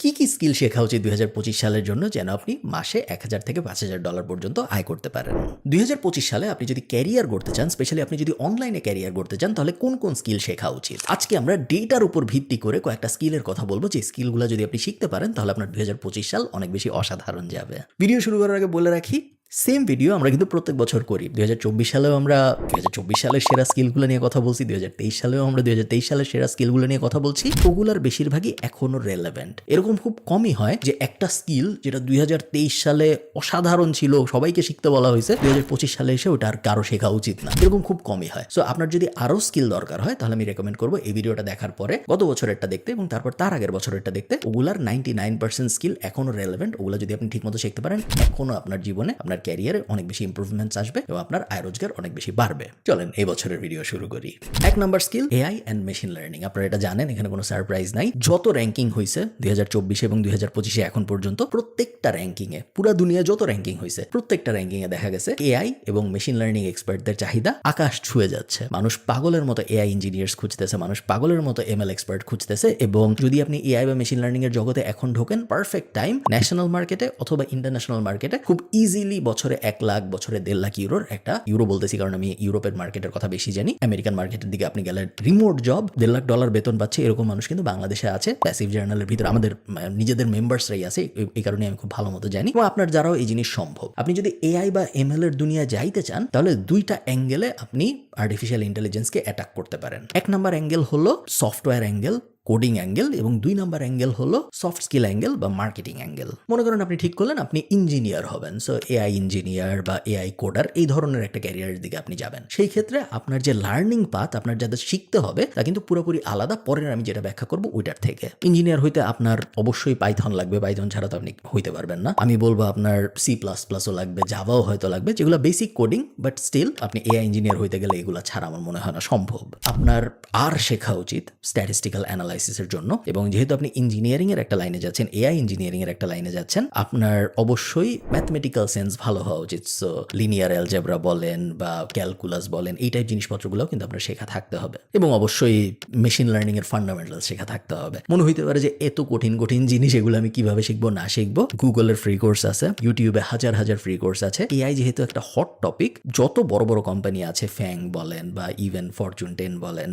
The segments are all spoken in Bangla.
কি স্কিল শেখা উচিত 2025 সালের জন্য যেন আপনি মাসে $1000 থেকে $5000 পর্যন্ত আয় করতে পারেন? 2025 সালে আপনি যদি ক্যারিয়ার গড়তে চান, স্পেশালি আপনি যদি অনলাইনে ক্যারিয়ার গড়তে চান, তাহলে কোন স্কিল শেখা উচিত? আজকে আমরা ডেটার উপর ভিত্তি করে কয়েকটা স্কিলের কথা বলবো, যে স্কিলগুলো যদি আপনি শিখতে পারেন তাহলে আপনার 2025 সাল অনেক বেশি অসাধারণ যাবে। ভিডিও শুরু করার আগে বলে রাখি, সেম ভিডিও আমরা কিন্তু প্রত্যেক বছর করি। 2024 সালেও আমরা 2024 সালের সেরা স্কিলগুলো নিয়ে কথা বলছি, 2023 সালেও আমরা 2023 সালের সেরা স্কিলগুলো নিয়ে কথা বলছি। ওগুলার বেশিরভাগই এখনো রেলেভেন্ট। এরকম খুব কমই হয় যে একটা স্কিল যেটা 2023 সালে অসাধারণ ছিল, সবাইকে শিখতে বলা হয়েছে, 2025 সালে এসে ওটা আর কারো শেখা উচিত না। এরকম খুব কমই হয়। সো আপনার যদি আরো স্কিল দরকার হয় তাহলে আমি রেকমেন্ড করবো এই ভিডিওটা দেখার পরে গত বছরেরটা দেখতে এবং তারপর তার আগের বছরেরটা দেখতে। ওগুলার 99% স্কিল এখনো রেলেভেন্ট। ওগুলা যদি আপনি ঠিকমতো শিখতে পারেন, এখনো আপনার জীবনে, আপনার ক্যারিয়ারে অনেক বেশি ইমপ্রুভমেন্টস আসবে এবং আপনার আয় রোজগার অনেক বেশি বাড়বে। চলেন এই বছরের ভিডিও শুরু করি। 1 number skill AI and machine learning. আপনারা এটা জানেন, এখানে কোনো সারপ্রাইজ নাই। যত র্যাঙ্কিং হয়েছে 2024 এবং 2025 এখন পর্যন্ত, প্রত্যেকটা র্যাঙ্কিং এ, পুরো দুনিয়া যত র্যাঙ্কিং হয়েছে প্রত্যেকটা র্যাঙ্কিং এ দেখা গেছে এআই এবং মেশিন লার্নিং এক্সপার্টদের চাহিদা আকাশ ছুঁয়ে যাচ্ছে। মানুষ পাগলের মতো এআই ইঞ্জিনিয়ার্স খুঁজতেছে, মানুষ পাগলের মতো এমএল এক্সপার্ট খুঁজতেছে। এবং যদি আপনি এআই বা মেশিন লার্নিং এর জগতে এখন ঢোকেন, পারফেক্ট টাইম ন্যাশনাল মার্কেটে অথবা ইন্টারন্যাশনাল মার্কেটে খুব ইজিলি বছরে 1 লাখ, বছরে 1.5 লাখ ইউরোর, একটা ইউরো বলতেছি কারণ আমি ইউরোপের মার্কেটের কথা বেশি জানি, আমেরিকান মার্কেটের দিকে আপনি গেলে রিমোট জব $1.5 লাখ বেতন পাচ্ছে, এরকম মানুষ কিন্তু বাংলাদেশে আছে। প্যাসিভ জার্নালের ভিতরে আমাদের নিজেদের মেম্বার্সরাই আছে, এই কারণে আমি খুব ভালো মতো জানি। এবং আপনার দ্বারাও এই জিনিস সম্ভব। আপনি যদি এআই বা এমএল এর দুনিয়া যাইতে চান তাহলে দুইটা অ্যাঙ্গেলে আপনি আর্টিফিশিয়াল ইন্টেলিজেন্সকে অ্যাটাক করতে পারেন। 1 নাম্বার অ্যাঙ্গেল হলো সফটওয়্যার অ্যাঙ্গেল, কোডিং অ্যাঙ্গেল, এবং 2 নাম্বার অ্যাঙ্গেল হলো সফট স্কিল অ্যাঙ্গেল বা মার্কেটিং অ্যাঙ্গেল। মনে করেন আপনি ঠিক করলেন আপনি ইঞ্জিনিয়ার হবেন, সো এআই ইঞ্জিনিয়ার বা এআই কোডার, এই ধরনের একটা ক্যারিয়ারের দিকে আপনি যাবেন। সেই ক্ষেত্রে আপনার যে লার্নিং পাথ, আপনার যাদের শিখতে হবে, তা কিন্তু পুরোপুরি আলাদা। পরের আমি যেটা ব্যাখ্যা করবো ওইটার থেকে। ইঞ্জিনিয়ার হইতে আপনার অবশ্যই পাইথন লাগবে, পাইথন ছাড়া তো আপনি হইতে পারবেন না। আমি বলবো আপনার C++ও লাগবে, জাভাও হয়তো লাগবে, যেগুলো বেসিক কোডিং, বাট স্টিল আপনি এআই ইঞ্জিনিয়ার হইতে গেলে এগুলো ছাড়া আমার মনে হয় না সম্ভব। আপনার আর শেখা উচিত স্ট্যাটিস্টিক্যাল অ্যানালাইসিসের জন্য। এবং যেহেতু আপনি ইঞ্জিনিয়ারিং এর একটা লাইনে যাচ্ছেন, এআই ইঞ্জিনিয়ারিং এর একটা লাইনে যাচ্ছেন, আপনার অবশ্যই ম্যাথমেটিক্যাল সেন্স ভালো হওয়া উচিত। সো লিনিয়ার অ্যালজেব্রা বলেন বা ক্যালকুলাস বলেন, এই টাইপ জিনিসপত্রগুলো কিন্তু আপনার শেখা থাকতে হবে। এবং অবশ্যই মেশিন লার্নিং এর ফান্ডামেন্টাল শেখা থাকতে হবে। মনে হইতে পারে যে এত কঠিন জিনিস, এগুলো আমি কিভাবে শিখবো না শিখবো। গুগলের ফ্রি কোর্স আছে, ইউটিউবে হাজার ফ্রি কোর্স আছে। এআই যেহেতু একটা হট টপিক, যত বড় কোম্পানি আছে, ফ্যাং বলেন বা ইভেন ফরচুন 10 বলেন,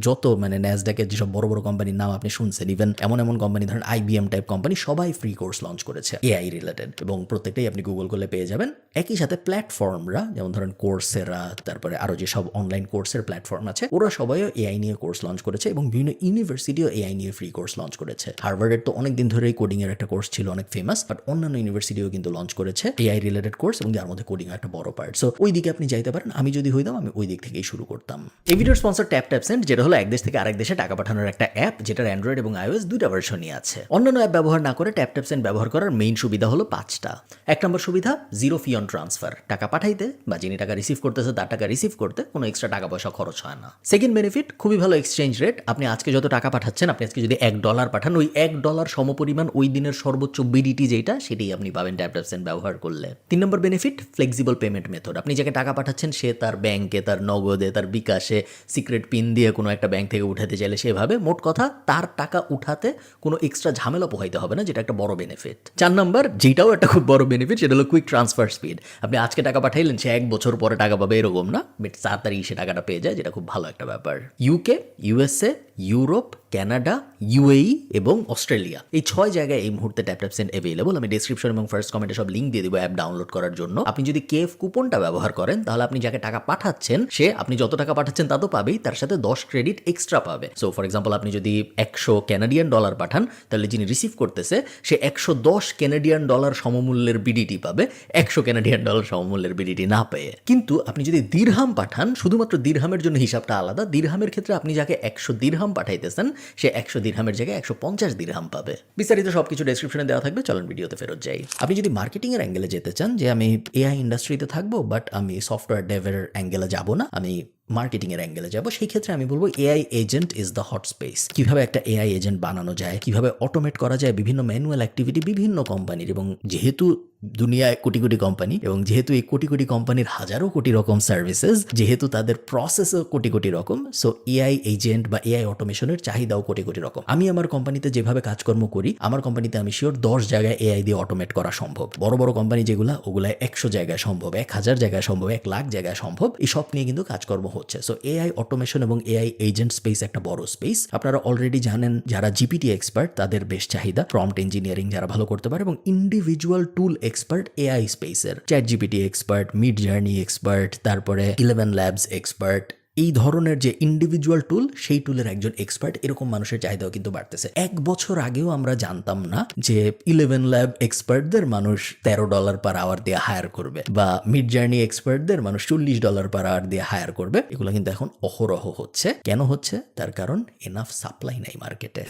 যত ন্যাসডাকের যেসব বড় কোম্পানির নাম আপনি শুনছেন, ইভেন এমন কোম্পানি ধরেন আইবিএম টাইপ কোম্পানি, সবাই ফ্রি কোর্স লঞ্চ করেছে এআই রিলেটেড, এবং প্রত্যেকটাই আপনি গুগল করলে পেয়ে যাবেন। একই সাথে প্ল্যাটফর্মরা, যেমন ধরেন কোর্সেরা, তারপরে আরো যেসব অনলাইন কোর্সের প্ল্যাটফর্ম আছে, ওরা সবাইও এআই নিয়ে কোর্স লঞ্চ করেছে এবং বিভিন্ন ইউনিভার্সিটিও এআই নিয়ে ফ্রি কোর্স লঞ্চ করেছে। হার্ভার্ডের তো অনেকদিন ধরেই কোডিং এর একটা কোর্স ছিল, অনেক ফেমাস, বাট অন্যান্য ইউনিভার্সিটিও কিন্তু লঞ্চ করেছে এআই রিলেটেড কোর্স, এবং যার মধ্যে কোডিং একটা বড় পার্ট। সো ওই দিকে আপনি যাইতে পারেন। আমি যদি হইতাম আমি ওই দিক থেকেই শুরু করতাম। এই ভিডিওর স্পন্সর ট্যাপসেন্ড, যেটা হলো এক দেশ থেকে আরেক দেশে টাকা পাঠানোর একটা অ্যাপ, যেটার অ্যান্ড্রয়েড এবং আইওএস দুইটা ভার্সনই আছে। অন্যান্য অ্যাপ ব্যবহার না করে ট্যাপসেন্ড ব্যবহার করার মেইন সুবিধা হলো 5টা। 1 নম্বর সুবিধা, জিরো ফি অন ট্রান্সফার। টাকা পাঠাইতে বা যিনি টাকা রিসিভ করতেছে তার টাকা রিসিভ করতে কোনো এক্সট্রা টাকা পয়সা খরচ হয় না। সেকেন্ড বেনিফিট, খুবই ভালো এক্সচেঞ্জ রেট। আপনি আজকে যত টাকা পাঠাচ্ছেন, আপনি আজকে যদি $1 পাঠান, ওই $1 সমপরিমাণ ওই দিনের সর্বোচ্চ বিডিটি যেটা, সেটাই আপনি পাবেন ট্যাপসেন্ড ব্যবহার করলে। 3 নম্বর বেনিফিট, ফ্লেক্সিবল পেমেন্ট মেথড। আপনি যাকে টাকা পাঠাচ্ছেন সে তার ব্যাংকে, তার নগদে, তার বিকাশে সিক্রেট পিন দিয়ে কোনো একটা ব্যাংক থেকে উঠাতে চাইলে সেভাবে, মোট কথা তার টাকা উঠাতে কোনো এক্সট্রা ঝামেলা পোহাইতে হবে না, যেটা একটা বড় বেনিফিট। 4 নম্বর, যেটাও একটা খুব বড় বেনিফিট, সেটা হলো কুইক ট্রান্সফার স্পিড। আপনি আজকে টাকা পাঠাইলেন, সে 1 বছর পরে টাকা পাবে এরকম না, বাট তাড়াতাড়ি সে টাকাটা পেয়ে যায়, যেটা খুব ভালো একটা ব্যাপার। UK, USA, Europe, Canada, UAE এবং অস্ট্রেলিয়া, এই 6 জায়গায় এই মুহূর্তে ট্যাপসেন্ড অ্যাভেলেবল। আমি ডেসক্রিপশন এবং ফার্স্ট কমেন্টে সব লিঙ্ক দিয়ে দিব অ্যাপ ডাউনলোড করার জন্য। আপনি যদি কেএফ কুপনটা ব্যবহার করেন, তাহলে আপনি যাকে টাকা পাঠাচ্ছেন সে, আপনি যত টাকা পাঠাচ্ছেন তা তো পাবেই, তার সাথে 10 ক্রেডিট এক্সট্রা পাবে। সো ফর এক্সাম্পল, আপনি যদি $100 পাঠান, তাহলে যিনি রিসিভ করতেছে সে $110 সমমূল্যের বিডিটি পাবে, $100 সমমূল্যের বিডিটি না পেয়ে। কিন্তু আপনি যদি দিরহাম পাঠান, শুধুমাত্র দিরহামের জন্য হিসাবটা আলাদা। দিরহামের ক্ষেত্রে আপনি যাকে 100 দিরহাম পাঠাইতেছেন, সে 100 দিরহামের জায়গায় 150 দিরহাম পাবে। বিস্তারিত সবকিছু ডেসক্রিপশনে দেওয়া থাকবে, চলেন ভিডিওতে ফেরত যাই। আপনি যদি মার্কেটিং এর অ্যাঙ্গেলে যেতে চান, যে আমি এআই ইন্ডাস্ট্রিতে থাকবো বাট আমি সফটওয়্যার ডেভের অ্যাঙ্গেলে যাব না, আমি মার্কেটিং এর অ্যাঙ্গেলে যাব, সেই ক্ষেত্রে আমি বলবো AI agent is the hot space. কিভাবে একটা এআই এজেন্ট বানানো যায়, কিভাবে অটোমেট করা যায় বিভিন্ন ম্যানুয়াল অ্যাক্টিভিটি বিভিন্ন কোম্পানির, এবং যেহেতু দুনিয়ায় কোটি কোটি কোম্পানি, এবং যেহেতু এই কোটি কোটি কোম্পানির হাজারো কোটি রকম সার্ভিসেস, যেহেতু তাদের প্রসেসও কোটি কোটি রকম, সো এআই এজেন্ট বা এআই অটোমেশনের চাহিদাও কোটি কোটি রকম। আমি আমার কোম্পানিতে যেভাবে কাজকর্ম করি, আমার কোম্পানিতে আমি শিওর 10 জায়গায় এআই দিয়ে অটোমেট করা সম্ভব। বড় বড় কোম্পানি যেগুলো, ওগুলায় 100 জায়গায় সম্ভব, 1000 জায়গায় সম্ভব, 1 লাখ জায়গায় সম্ভব। এই সব নিয়ে কিন্তু কাজকর্ম হচ্ছে। সো এআই অটোমেশন এবং এআই এজেন্ট স্পেস একটা বড় স্পেস। আপনারা অলরেডি জানেন যারা জিপিটি এক্সপার্ট তাদের বেশ চাহিদা, প্রম্পট ইঞ্জিনিয়ারিং যারা ভালো করতে পারে, এবং ইন্ডিভিজুয়াল টুল এক্সপার্ট এআই স্পেসের, chat GPT expert, mid journey expert, তারপরে 11 ল্যাবস এক্সপার্ট, এই ধরনের যে ইন্ডিভিজুয়াল টুল, সেই টুলের একজন এক্সপার্ট, এরকম মানুষের চাহিদাও কিন্তু বাড়তেছে। 1 বছর আগেও আমরা জানতাম না যে 11 ল্যাব এক্সপার্টদের মানুষ $13 পার আওয়ার দিয়ে হায়ার করবে, বা মিড জার্নি এক্সপার্টদের মানুষ $40 পার আওয়ার দিয়ে হায়ার করবে। এগুলো কিন্তু এখন অহরহ হচ্ছে। কেন হচ্ছে? তার কারণ এনাফ সাপ্লাই নাই মার্কেটে।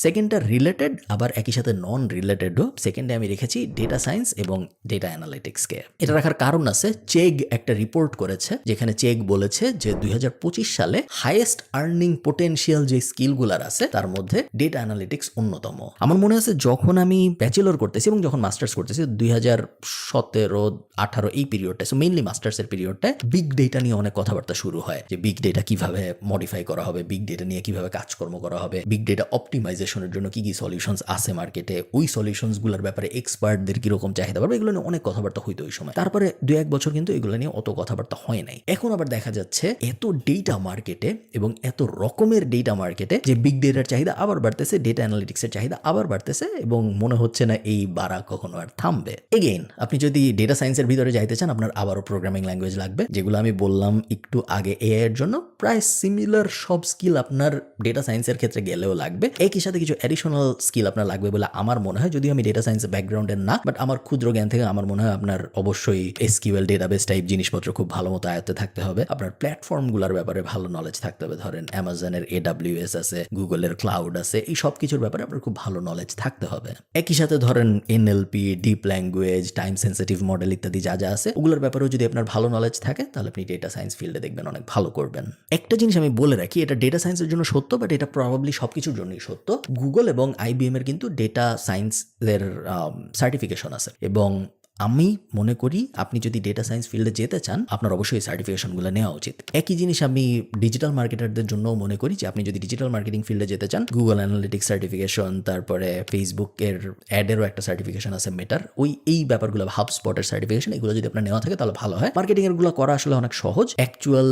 সেকেন্ডটা রিলেটেড, আবার একই সাথে নন রিলেটেডও। সেকেন্ডে আমি রেখেছি ডেটা সায়েন্স এবং ডেটা অ্যানালিটিক্সকে। এটা রাখার কারণ আছে, চেগ একটা রিপোর্ট করেছে, যেখানে চেগ বলেছে যে 2025 সালে হাইয়েস্ট আর্নিং পোটেনশিয়াল যে স্কিলগুলার আছে তার মধ্যে ডেটা অ্যানালিটিক্স অন্যতম। আমার মনে আছে যখন আমি ব্যাচেলর করতেছি এবং যখন মাস্টার্স করতেছি 2017-18 এই পিরিয়ডটা, সো মেইনলি মাস্টার্সের পিরিয়ডটায় বিগ ডেটা নিয়ে অনেক কথাবার্তা শুরু হয়, যে বিগ ডেটা কিভাবে মডিফাই করা হবে, বিগ ডেটা নিয়ে কিভাবে কাজকর্ম করা হবে, বিগ ডেটা অপটিমাইজেশনের জন্য কি কি সলিউশনস আছে মার্কেটে, ওই সলিউশনসগুলোর ব্যাপারে এক্সপার্টদের কিরকম চাহিদা পাবে, এগুলো নিয়ে অনেক কথাবার্তা হইতো ওই সময়। তারপরে 2-1 বছর কিন্তু এগুলো নিয়ে অত কথাবার্তা হয় নাই। এখন আবার দেখা যাচ্ছে এত ডেটা মার্কেটে এবং এত রকমের ডেটা মার্কেটে যে বিগ ডেটার চাহিদা আবার বাড়তেছে, ডেটা অ্যানালিটিক্সের চাহিদা আবার বাড়তেছে, এবং মনে হচ্ছে না এই বাড়া কখনো আর থামবে। এগেইন আপনি যদি ডেটা সায়েন্সের ভিতরে যাইতে চান, আপনার আবারও প্রোগ্রামিং ল্যাঙ্গুয়েজ লাগবে, যেগুলো আমি বললাম একটু আগে এআই এর জন্য। প্রায় সিমিলার সব স্কিল আপনার ডেটা সায়েন্সের ক্ষেত্রে গেলেও লাগবে। একই সাথে কিছু অ্যাডিশনাল স্কিল আপনার লাগবে বলে আমার মনে হয়, যদিও আমি ডেটা সায়েন্স ব্যাকগ্রাউন্ডের না, বাট আমার ক্ষুদ্র জ্ঞান থেকে আমার মনে হয় আপনার অবশ্যই এসকিউএল ডেটাবেস টাইপ জিনিসপত্র খুব ভালো মতো আয়ত্তে থাকতে হবে। আপনার প্ল্যাটফর্মগুলোর ব্যাপারে ভালো নলেজ থাকতে হবে। ধরেন অ্যামাজনের AWS আছে, গুগলের ক্লাউড আছে, এই সব কিছুর ব্যাপারে আপনার খুব ভালো নলেজ থাকতে হবে। একই সাথে ধরেন NLP, deep language, time sensitive model ইত্যাদি যা যা আছে, ওগুলোর ব্যাপারেও যদি আপনার ভালো নলেজ থাকে, তাহলে আপনি ডেটা সায়েন্স ফিল্ডে দেখবেন অনেক ভালো করবেন। একটা জিনিস আমি বলে রাখি, এটা ডেটা সায়েন্সের জন্য সত্য, বাট এটা প্রবাবলি সবকিছুর জন্যই সত্য। গুগল এবং IBM এর কিন্তু ডেটা সায়েন্সের সার্টিফিকেশন আছে, এবং আমি মনে করি আপনি যদি ডেটা সায়েন্স ফিল্ডে যেতে চান, আপনার অবশ্যই এই সার্টিফিকেশনগুলো নেওয়া উচিত। একই জিনিস আমি ডিজিটাল মার্কেটারদের জন্য মনে করি, যে আপনি যদি ডিজিটাল মার্কেটিং ফিল্ডে যেতে চান, গুগল অ্যানালিটিক্স সার্টিফিকেশন, তারপরে ফেসবুকের অ্যাডেরও একটা সার্টিফিকেশন আছে, মেটার, এই ব্যাপারগুলো, হাবস্পটের সার্টিফিকেশন, এগুলো যদি আপনার নেওয়া থাকে তাহলে ভালো হয়। মার্কেটিং এরগুলো করা আসলে অনেক সহজ। অ্যাকচুয়াল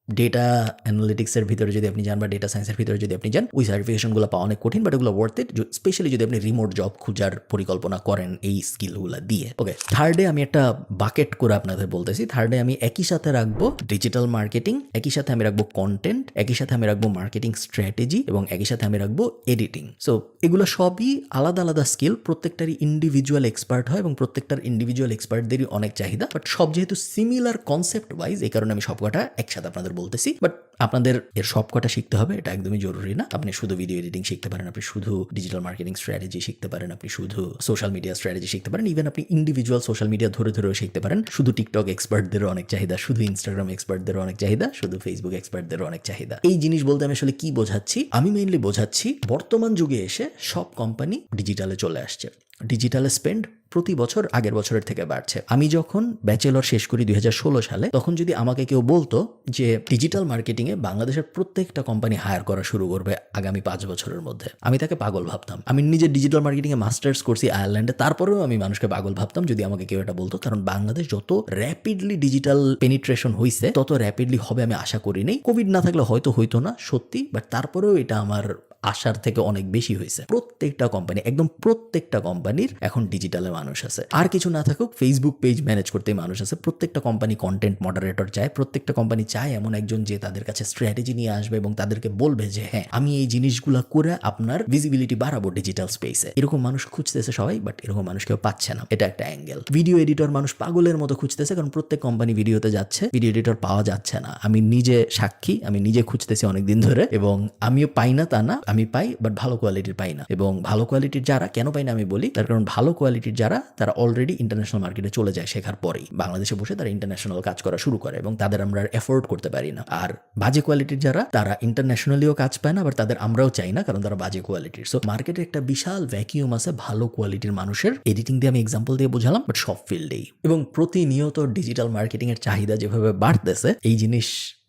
ডেটা অ্যানালিটিক্সের ভিতরে যদি আপনি যান, বা ডেটা সায়েন্সের ভিতরে যদি আপনি যান, ওই সার্টিফিকেশনগুলো পাওয়া অনেক কঠিন, বাট এগুলো ওয়ার্থ ইট, স্পেশালি যদি আপনি রিমোট জব খোঁজার পরিকল্পনা করেন এই স্কিলগুলো দিয়ে। ওকে, থার্ডে আমি একটা বাকেট করে আপনাদের বলতেছি। থার্ডে আমি একই সাথে রাখবো ডিজিটাল মার্কেটিং, একই সাথে আমি রাখবো কন্টেন্ট, একই সাথে আমি রাখবো মার্কেটিং স্ট্র্যাটেজি, এবং একই সাথে আমি রাখবো এডিটিং। সো এগুলো সবই আলাদা আলাদা স্কিল, প্রত্যেকটারই ইন্ডিভিজুয়াল এক্সপার্ট হয়, এবং প্রত্যেকটার ইন্ডিভিজুয়াল এক্সপার্টদেরই অনেক চাহিদা, বাট সব যেহেতু সিমিলার কনসেপ্ট ওয়াইজ, এই কারণে আমি সবকটা একসাথে আপনাদের বলতেছি। বাট আপনাদের এর সবকটা শিখতে হবে, এটা একদমই জরুরি না। আপনি শুধু ভিডিও এডিটিং শিখতে পারেন, আপনি শুধু ডিজিটাল মার্কেটিং স্ট্র্যাটেজি শিখতে পারেন, আপনি শুধু সোশ্যাল মিডিয়া স্ট্র্যাটেজি শিখতে পারেন, ইভেন আপনি ইন্ডিভিজুয়াল সোশ্যাল মিডিয়া ধরে ধরেও শিখতে পারেন। শুধু টিকটক এক্সপার্টদেরও অনেক চাহিদা, শুধু ইনস্টাগ্রাম এক্সপার্টদেরও অনেক চাহিদা, শুধু ফেসবুক এক্সপার্টদেরও অনেক চাহিদা। এই জিনিস বলতে আমি আসলে কি বোঝাচ্ছি? আমি মেইনলি বোঝাচ্ছি বর্তমান যুগে এসে সব কোম্পানি ডিজিটালে চলে আসছে। ডিজিটালে স্পেন্ড প্রতি বছর আগের বছরের থেকে বাড়ছে। আমি যখন ব্যাচেলর শেষ করি 2016 সালে, তখন যদি আমাকে কেউ বলতো যে ডিজিটাল মার্কেটিংয়ে বাংলাদেশের প্রত্যেকটা কোম্পানি হায়ার করা শুরু করবে আগামী 5 বছরের মধ্যে, আমি তাকে পাগল ভাবতাম। আমি নিজে ডিজিটাল মার্কেটিংয়ে মাস্টার্স করছি আয়ারল্যান্ডে, তারপরেও আমি মানুষকে পাগল ভাবতাম যদি আমাকে কেউ এটা বলতো, কারণ বাংলাদেশ যত র্যাপিডলি ডিজিটাল পেনিট্রেশন হইছে, তত র্যাপিডলি হবে আমি আশা করি নেই। কোভিড না থাকলে হয়তো হইতো না, সত্যি, বাট তারপরেও এটা আমার আশার থেকে অনেক বেশি হয়েছে। প্রত্যেকটা কোম্পানি, একদম প্রত্যেকটা কোম্পানির এখন ডিজিটালে মানুষ আছে। আর কিছু না থাকুক, ফেসবুক পেজ ম্যানেজ করতে মানুষ আছে। প্রত্যেকটা কোম্পানি কন্টেন্ট মডারেটর চায়, প্রত্যেকটা কোম্পানি চায় এমন একজন যে তাদের কাছে স্ট্র্যাটেজি নিয়ে আসবে এবং তাদেরকে বলবে যে হ্যাঁ, আমি এই জিনিসগুলো করে আপনার ভিজিবিলিটি বাড়াবো ডিজিটাল স্পেসে। এরকম মানুষ খুঁজতেছে সবাই, বাট এরকম মানুষ কেউ পাচ্ছে না। এটা একটা অ্যাঙ্গেল। ভিডিও এডিটর মানুষ পাগলের মতো খুঁজতেছে, কারণ প্রত্যেক কোম্পানি ভিডিওতে যাচ্ছে, ভিডিও এডিটর পাওয়া যাচ্ছে না। আমি নিজে সাক্ষী, আমি নিজে খুঁজতেছি অনেকদিন ধরে, এবং আমিও পাই না তা না, আমি পাই, বাট ভালো কোয়ালিটির পাই না। এবং ভালো কোয়ালিটির যারা কেন পাই না আমি বলি, তার কারণ ভালো কোয়ালিটির যারা তারা অলরেডি ইন্টারন্যাশনাল মার্কেটে চলে যায় শেখার পরেই, বাংলাদেশে বসে তারা ইন্টারন্যাশনাল কাজ করা শুরু করে এবং তাদের আমরা এফোর্ড করতে পারি না। আর বাজে কোয়ালিটির যারা তারা ইন্টারন্যাশনালিও কাজ পায় না, আবার তাদের আমরাও চাই না, কারণ তারা বাজে কোয়ালিটির। সো মার্কেটে একটা বিশাল ভ্যাকিউম আছে ভালো কোয়ালিটির মানুষের। এডিটিং দিয়ে আমি এক্সাম্পল দিয়ে বোঝালাম, বাট সব ফিল্ডেই। এবং প্রতিনিয়ত ডিজিটাল মার্কেটিং এর চাহিদা যেভাবে বাড়তেছে, এই জিনিস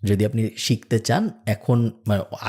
যদি আপনি শিখতে চান এখন,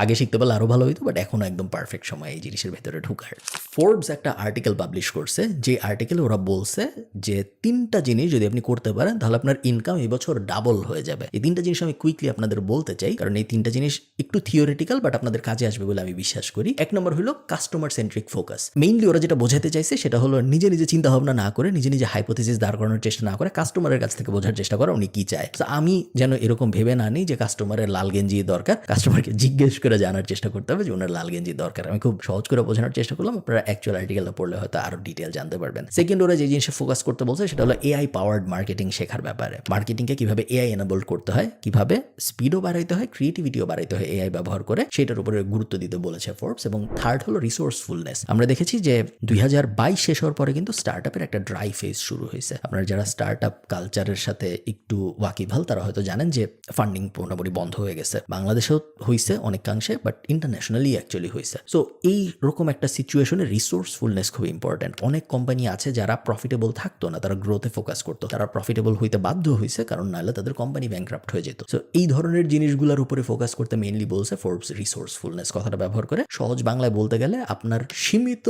আগে শিখতে পারলে আরো ভালো হইতো, বাট এখন একদম পারফেক্ট সময় এই জিনিসের ভেতরে ঢুকার। ফোর্বস একটা আর্টিকেল পাবলিশ করছে, যে আর্টিকেলে ওরা বলছে যে 3টা জিনিস যদি আপনি করতে পারেন তাহলে আপনার ইনকাম এই বছর ডাবল হয়ে যাবে। এই 3টা জিনিস আমি কুইকলি আপনাদের বলতে চাই, কারণ এই 3টা জিনিস একটু থিওরিটিক্যাল, বাট আপনাদের কাজে আসবে বলে আমি বিশ্বাস করি। 1 নম্বর হলো কাস্টমার সেন্ট্রিক ফোকাস। মেইনলি ওরা যেটা বোঝাতে চাইছে সেটা হলো নিজে নিজে চিন্তা ভাবনা না করে, নিজে নিজে হাইপোথিসিস দাঁড় করানোর চেষ্টা না করে, কাস্টমারের কাছ থেকে বোঝার চেষ্টা করা উনি কি চায়। আমি যেন এরকম ভেবে না নিই যে কাস্টমারের লাল গেঞ্জি দরকার, কাস্টমারকে জিজ্ঞেস করে জানার চেষ্টা করতে হবে যে ওনার লাল গেঞ্জি দরকার। আমি খুব সহজ করে বোঝানোর চেষ্টা করলাম, আপনারা অ্যাকচুয়াল আর্টিকেলটা পড়লে হয়তো আরো ডিটেল জানতে পারবেন। সেকেন্ড, ওরা যে জিনিসে ফোকাস করতে বলছে সেটা হলো এআই পাওয়ার্ড মার্কেটিং শেখার ব্যাপারে। মার্কেটিংকে কিভাবে এআই এনাবল করতে হয়, কিভাবে স্পিডও বাড়াইতে হয়, ক্রিয়েটিভিটিও বাড়াইতে হয় এআই ব্যবহার করে, সেটার উপরে গুরুত্ব দিতে বলেছে ফোর্বস। এবং থার্ড হলো রিসোর্সফুলনেস। আমরা দেখেছি যে 2022 শেষ হওয়ার পরে কিন্তু স্টার্টআপের একটা ড্রাই ফেজ শুরু হয়েছে। আপনারা যারা স্টার্টআপ কালচারের সাথে একটু ওয়াকিবহাল তারা হয়তো জানেন যে ফান্ডিং মোটামুটি বন্ধ হয়ে গেছে। বাংলাদেশেও হয়েছে অনেকাংশে, বাট ইন্টারন্যাশনালি অ্যাকচুয়ালি হয়েছে। সো এই রকম একটা সিচুয়েশনে রিসোর্সফুলনেস খুব ইম্পর্টেন্ট। অনেক কোম্পানি আছে যারা প্রফিটেবল থাকতো না, তারা গ্রোথে ফোকাস করতো, তারা প্রফিটেবল হইতে বাধ্য হয়েছে, কারণ নাহলে তাদের কোম্পানি ব্যাংক্রাপ্ট হয়ে যেত। সো এই ধরনের জিনিসগুলোর উপরে ফোকাস করতে মেইনলি বলছে ফোর্বস রিসোর্সফুলনেস কথাটা ব্যবহার করে। সহজ বাংলায় বলতে গেলে আপনার সীমিত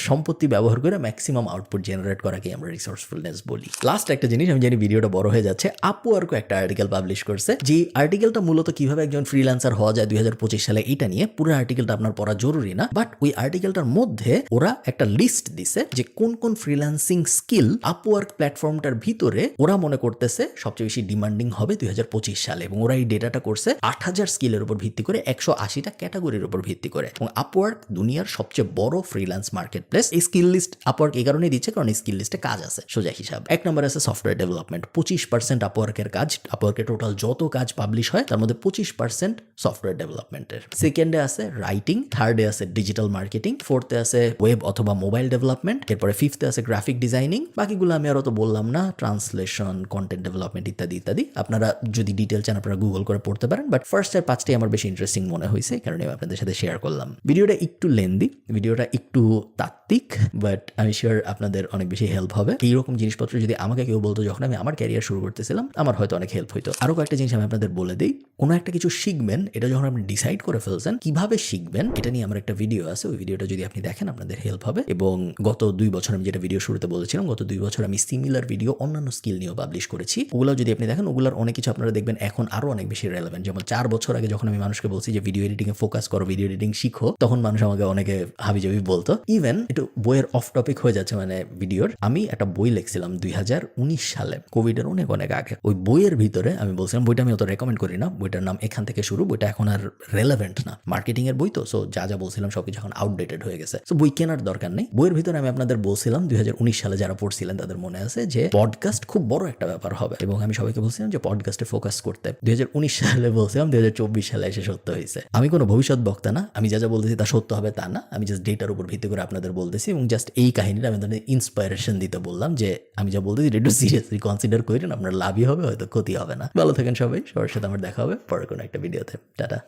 সম্পত্তি ব্যবহার করে ম্যাক্সিমাম আউটপুট জেনারেট করাকে আমরা রিসোর্সফুলনেস বলি। লাস্ট একটা জিনিস, আমি জানি ভিডিওটা বড় হয়ে যাচ্ছে, আপওয়ার্কও একটা আর্টিকেল পাবলিশ করছে। যে আর্টিকেলটা মূলত কিভাবে একজন ফ্রিল্যান্সার হওয়া যায় 2025 সালে, এটা নিয়ে পুরো আর্টিকেলটা আপনার পড়া জরুরি না, বাট ওই আর্টিকেলটার মধ্যে ওরা একটা লিস্ট দিছে যে কোন কোন ফ্রিল্যান্সিং স্কিল আপওয়ার্ক প্ল্যাটফর্মটার ভিতরে ওরা মনে করতেছে সবচেয়ে বেশি ডিমান্ডিং হবে 2025 সালে। এবং ওরা এই ডেটাটা করছে 8000 স্কিলের উপর ভিত্তি করে, 180টা ক্যাটাগরির উপর ভিত্তি করে। এবং আপওয়ার্ক দুনিয়ার সবচেয়ে বড় ফ্রিল্যান্স মার্কেট প্লেস। এই স্কিল লিস্ট আপওয়ার্ক এই কারণেই দিচ্ছে কারণ এই স্কিল লিস্টে কাজ আছে। সোজা হিসাব 1 নম্বর আছে সফটওয়্যার ডেভেলপমেন্ট, 25% আপওয়ার্কের কাজ। আপওয়ার্কের টোটাল যত কাজ পাবলিশ হয় তার মধ্যে 25% সফটওয়্যার ডেভেলপমেন্টের। সেকেন্ডে আছে রাইটিং, থার্ডে আছে ডিজিটাল মার্কেটিং, ফোর্থে আছে ওয়েব অথবা মোবাইল ডেভেলপমেন্ট, এরপরে ফিফথে আছে গ্রাফিক ডিজাইনিং। বাকিগুলো আমি আরো তো বললাম না, ট্রান্সলেশন, কন্টেন্ট ডেভেলপমেন্ট ইত্যাদি ইত্যাদি। আপনারা যদি ডিটেল চান আপনারা গুগল করে পড়তে পারেন, বাট ফার্স্টের 5টাই আমার বেশি ইন্টারেস্টিং মনে হয়েছে, কারণে আমি আপনাদের সাথে শেয়ার করলাম। ভিডিওটা একটু লেন্দি, ভিডিওটা একটু তাত্ত্বিক, বাট আমি শিওর আপনাদের অনেক বেশি হেল্প হবে। এইরকম জিনিসপত্র যদি আমাকে কেউ বলতো যখন আমি আমার ক্যারিয়ার শুরু করতেছিলাম, আমার হয়তো অনেক হেল্প হইতো। আরো কয়েকটা জিনিস আমি আপনাদের বলে দিই। কোনো একটা কিছু শিখবেন, এটা যখন আপনি ডিসাইড করে ফেলছেন কিভাবে শিখবেন, এটা নিয়ে আমার একটা ভিডিও আছে। ওই ভিডিওটা যদি আপনি দেখেন আপনাদের হেল্প হবে। এবং গত 2 বছর আমি যেটা ভিডিও শুরুতে বলেছিলাম, গত 2 বছর আমি সিমিলার ভিডিও অন্যান্য স্কিল নিয়েও পাবলিশ করেছি। ওগুলো যদি আপনি দেখেন, ওগুলোর অনেক কিছু আপনারা দেখবেন এখন আরো অনেক বেশি রেলেভেন্ট। যেমন 4 বছর আগে যখন আমি মানুষকে বলছি যে ভিডিও এডিটিং এ ফোকাস করো, ভিডিও এডিটিং শিখো, তখন মানুষ আমাকে অনেকে হাবিজাবি বলতো। ইভেন একটু বইয়ের অফ টপিক হয়ে যাচ্ছে, মানে ভিডিওর, আমি একটা বই লিখছিলাম 2019 সালে, কোভিডের অনেক অনেক আগে। ওই বইয়ের ভিতরে আমি বলছিলাম, বইটা আমি অত রেকমেন্ড করি না, বইটার নাম এখান থেকে শুরু। বইটা এখন আর রেলেভেন্ট না, মার্কেটিং এর বই তো। সো যা যা বলছিলাম সবকিছু এখন আউটডেটেড হয়ে গেছে। সো বই কেনার দরকার নেই। বইয়ের ভিতরে আমি আপনাদের বলছিলাম 2019 সালে যারা পড়ছিলেন তাদের মনে আছে যে পডকাস্ট খুব বড় একটা ব্যাপার হবে, এবং আমি সবাইকে বলছিলাম যে পডকাস্টে ফোকাস করতে। 2019 সালে বলছিলাম, 2024 সালে এসে সত্য হয়েছে। আমি কোনো ভবিষ্যৎ বক্তা না, আমি যা যা বলতেছি তা সত্য হবে তা না, আমি জাস্ট ডেটার উপর ভিত্তি করে আপনাদের বলতেছি। এবং জাস্ট এই কাহিনীটা আমি তাদের ইন্সপাইরেশন দিতে বললাম যে আমি যা বলতেছি একটু সিরিয়াসলি কনসিডার করেন, আপনার লাভই হবে, হয়তো ক্ষতি হবে না। ভালো থাকেন সবাই, সবার সাথে আমার দেখা হবে পরে কোনো একটা ভিডিওতে। টাটা।